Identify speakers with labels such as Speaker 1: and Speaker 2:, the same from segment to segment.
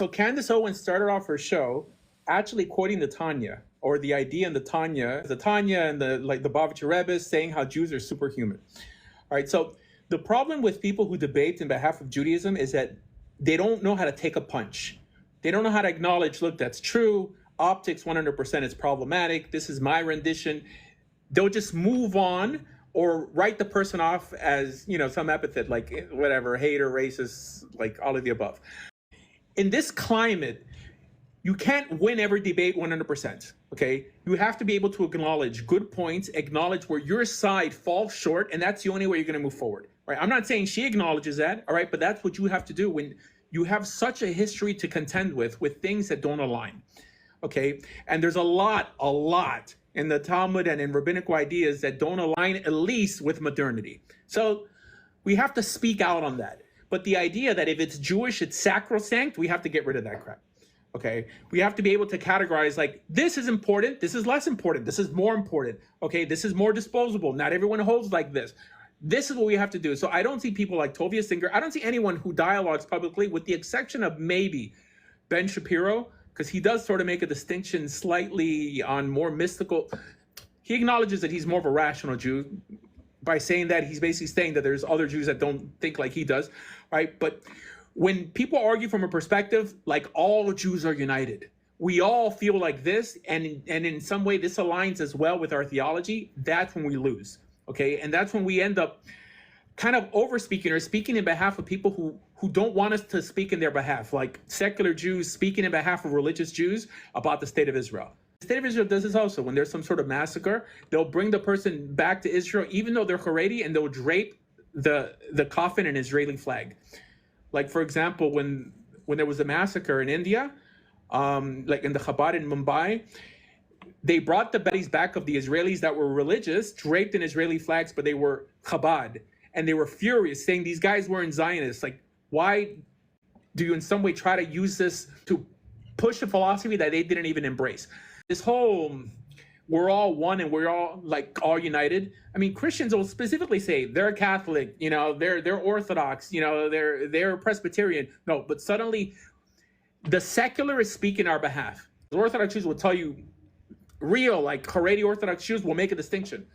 Speaker 1: So Candace Owens started off her show actually quoting the Tanya, or the idea in the Tanya and the Bavitcher Rebbe saying how Jews are superhuman. All right, so the problem with people who debate in behalf of Judaism is that they don't know how to take a punch. They don't know how to acknowledge, look, that's true. Optics 100% is problematic. This is my rendition. They'll just move on or write the person off as, some epithet like whatever, hater, racist, like all of the above. In this climate, you can't win every debate 100%, okay? You have to be able to acknowledge good points, acknowledge where your side falls short, and that's the only way you're gonna move forward, right? I'm not saying she acknowledges that, all right? But that's what you have to do when you have such a history to contend with things that don't align, okay? And there's a lot in the Talmud and in rabbinical ideas that don't align, at least with modernity. So we have to speak out on that. But the idea that if it's Jewish, it's sacrosanct, we have to get rid of that crap. Okay, we have to be able to categorize like, this is important, this is less important, this is more important, okay, this is more disposable. Not everyone holds like this. This is what we have to do. So I don't see people like Tovia Singer, I don't see anyone who dialogues publicly, with the exception of maybe Ben Shapiro, because he does sort of make a distinction slightly on more mystical. He acknowledges that he's more of a rational Jew. By saying that, he's basically saying that there's other Jews that don't think like he does, right? But when people argue from a perspective like all Jews are united, we all feel like this, and in some way this aligns as well with our theology, that's when we lose, okay? And that's when we end up kind of over-speaking or speaking in behalf of people who don't want us to speak in their behalf, like secular Jews speaking in behalf of religious Jews about the state of Israel. The state of Israel does this also. When there's some sort of massacre, they'll bring the person back to Israel, even though they're Haredi, and they'll drape the coffin in Israeli flag. Like, for example, when there was a massacre in India, like in the Chabad in Mumbai, they brought the bodies back of the Israelis that were religious, draped in Israeli flags, but they were Chabad. And they were furious, saying these guys weren't Zionists. Like, why do you in some way try to use this to push a philosophy that they didn't even embrace? This whole, we're all one and we're all all united. I mean, Christians will specifically say they're Catholic, they're Orthodox, they're Presbyterian. No, but suddenly the secularists speak in our behalf. The Orthodox Jews will tell you, real, Haredi Orthodox Jews will make a distinction.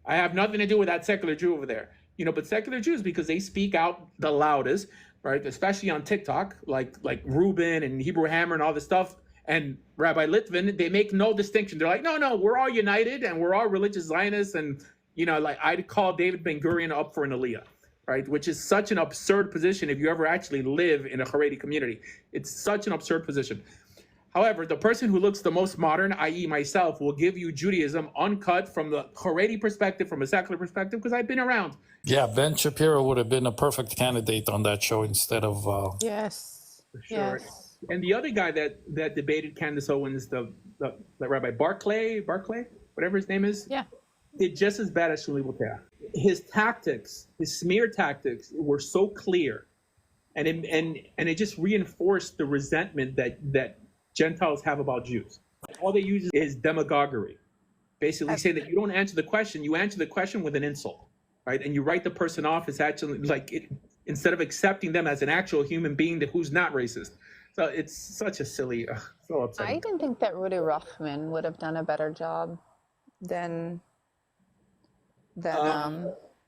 Speaker 1: I have nothing to do with that secular Jew over there. But secular Jews, because they speak out the loudest, right? Especially on TikTok, like Reuben and Hebrew Hammer and all this stuff, and Rabbi Litvin, they make no distinction. They're like, no, we're all united and we're all religious Zionists. And, I'd call David Ben-Gurion up for an aliyah, right? Which is such an absurd position if you ever actually live in a Haredi community. It's such an absurd position. However, the person who looks the most modern, i.e. myself, will give you Judaism uncut from the Haredi perspective, from a secular perspective, because I've been around.
Speaker 2: Yeah, Ben Shapiro would have been a perfect candidate on that show instead of...
Speaker 3: Yes.
Speaker 1: For sure. Yes. And the other guy that debated Candace Owens, the Rabbi Barclay, whatever his name is, did just as bad as Shuli Botea. His tactics, his smear tactics, were so clear, and it just reinforced the resentment that Gentiles have about Jews. All they use is demagoguery. Basically say that you don't answer the question, you answer the question with an insult, right? And you write the person off as actually instead of accepting them as an actual human being who's not racist. So it's such a silly, so upsetting.
Speaker 3: I didn't think that Rudy Ruchman would have done a better job than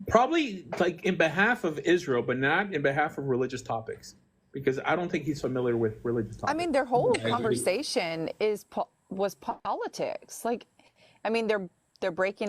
Speaker 1: probably in behalf of Israel, but not in behalf of religious topics, because I don't think he's familiar with religious topics.
Speaker 3: I mean, their whole conversation was politics. They're breaking out